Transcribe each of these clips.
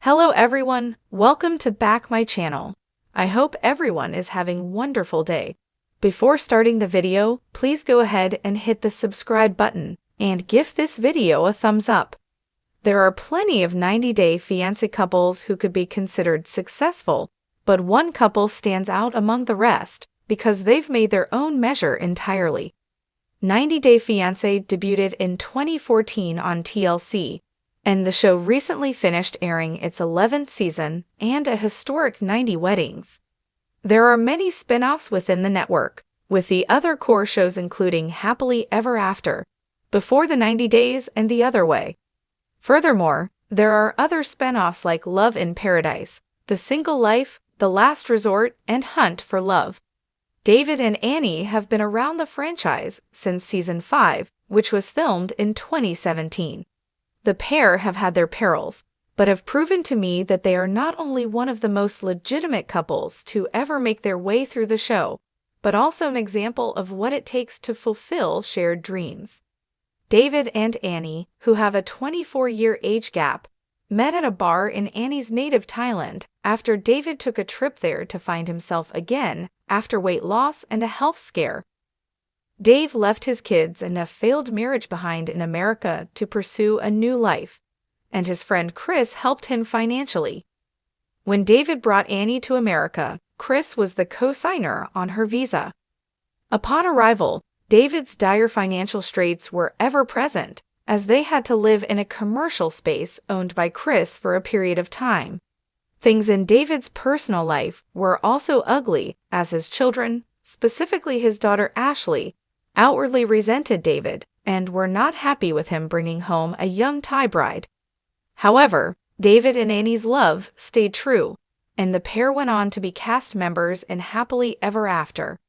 Hello everyone, welcome to back my channel. I hope everyone is having wonderful day. Before starting the video, please go ahead and hit the subscribe button and give this video a thumbs up. There are plenty of 90-day fiancé couples who could be considered successful, but one couple stands out among the rest because they've made their own measure entirely. 90-Day Fiancé debuted in 2014 on TLC, and the show recently finished airing its 11th season and a historic 90 weddings. There are many spin-offs within the network, with the other core shows including Happily Ever After, Before the 90 Days, and The Other Way. Furthermore, there are other spin-offs like Love in Paradise, The Single Life, The Last Resort, and Hunt for Love. David and Annie have been around the franchise since Season 5, which was filmed in 2017. The pair have had their perils, but have proven to me that they are not only one of the most legitimate couples to ever make their way through the show, but also an example of what it takes to fulfill shared dreams. David and Annie, who have a 24-year age gap, met at a bar in Annie's native Thailand after David took a trip there to find himself again after weight loss and a health scare. Dave left his kids and a failed marriage behind in America to pursue a new life, and his friend Chris helped him financially. When David brought Annie to America, Chris was the co-signer on her visa. Upon arrival, David's dire financial straits were ever present, as they had to live in a commercial space owned by Chris for a period of time. Things in David's personal life were also ugly, as his children, specifically his daughter Ashley, outwardly resented David and were not happy with him bringing home a young Thai bride. However, David and Annie's love stayed true, and the pair went on to be cast members in Happily Ever After.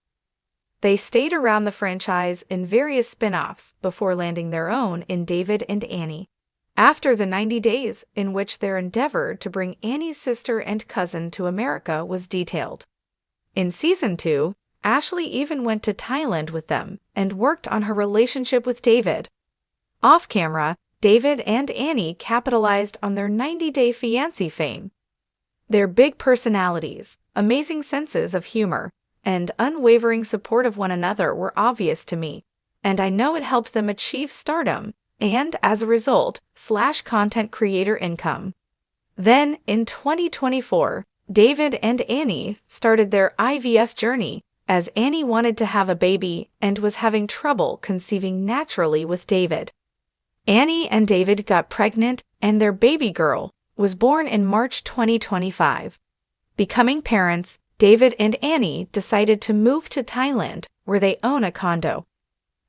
They stayed around the franchise in various spin-offs before landing their own in David and Annie, after the 90 days in which their endeavor to bring Annie's sister and cousin to America was detailed. In Season 2, Ashley even went to Thailand with them and worked on her relationship with David. Off-camera, David and Annie capitalized on their 90-Day Fiancé fame. Their big personalities, amazing senses of humor, and unwavering support of one another were obvious to me, and I know it helped them achieve stardom and, as a result, content creator income. Then, in 2024, David and Annie started their IVF journey, as Annie wanted to have a baby and was having trouble conceiving naturally with David. Annie and David got pregnant, and their baby girl was born in March 2025. Becoming parents, David and Annie decided to move to Thailand, where they own a condo.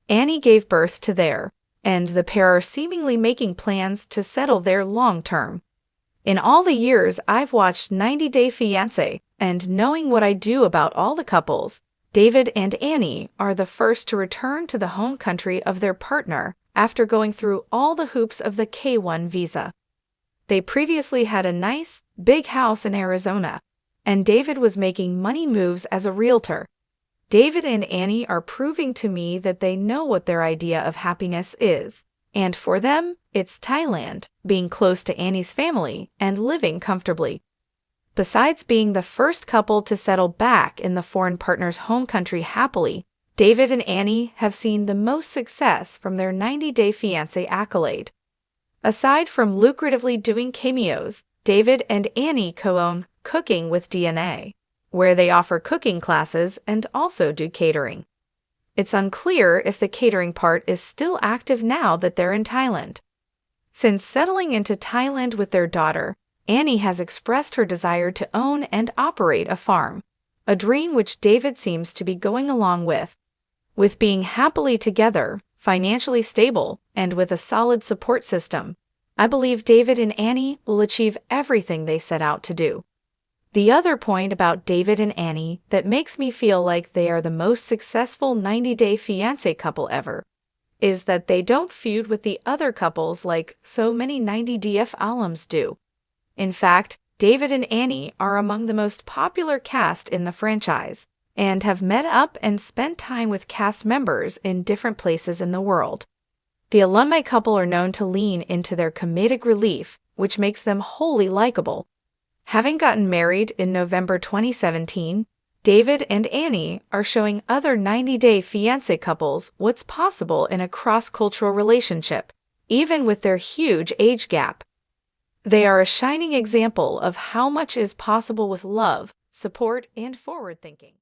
Annie gave birth to there, and the pair are seemingly making plans to settle there long-term. In all the years I've watched 90-Day Fiancé, and knowing what I do about all the couples, David and Annie are the first to return to the home country of their partner after going through all the hoops of the K-1 visa. They previously had a nice, big house in Arizona, and David was making money moves as a realtor. David and Annie are proving to me that they know what their idea of happiness is, and for them, it's Thailand, being close to Annie's family and living comfortably. Besides being the first couple to settle back in the foreign partner's home country happily, David and Annie have seen the most success from their 90-Day Fiancé accolade. Aside from lucratively doing cameos, David and Annie co-own Cooking with DNA, where they offer cooking classes and also do catering. It's unclear if the catering part is still active now that they're in Thailand. Since settling into Thailand with their daughter, Annie has expressed her desire to own and operate a farm, a dream which David seems to be going along with. With being happily together, financially stable, and with a solid support system, I believe David and Annie will achieve everything they set out to do. The other point about David and Annie that makes me feel like they are the most successful 90-Day Fiancé couple ever is that they don't feud with the other couples like so many 90DF alums do. In fact, David and Annie are among the most popular cast in the franchise and have met up and spent time with cast members in different places in the world. The alumni couple are known to lean into their comedic relief which makes them wholly likable. Having gotten married in November 2017, David and Annie are showing other 90-day fiancé couples what's possible in a cross-cultural relationship, even with their huge age gap. They are a shining example of how much is possible with love, support, and forward thinking.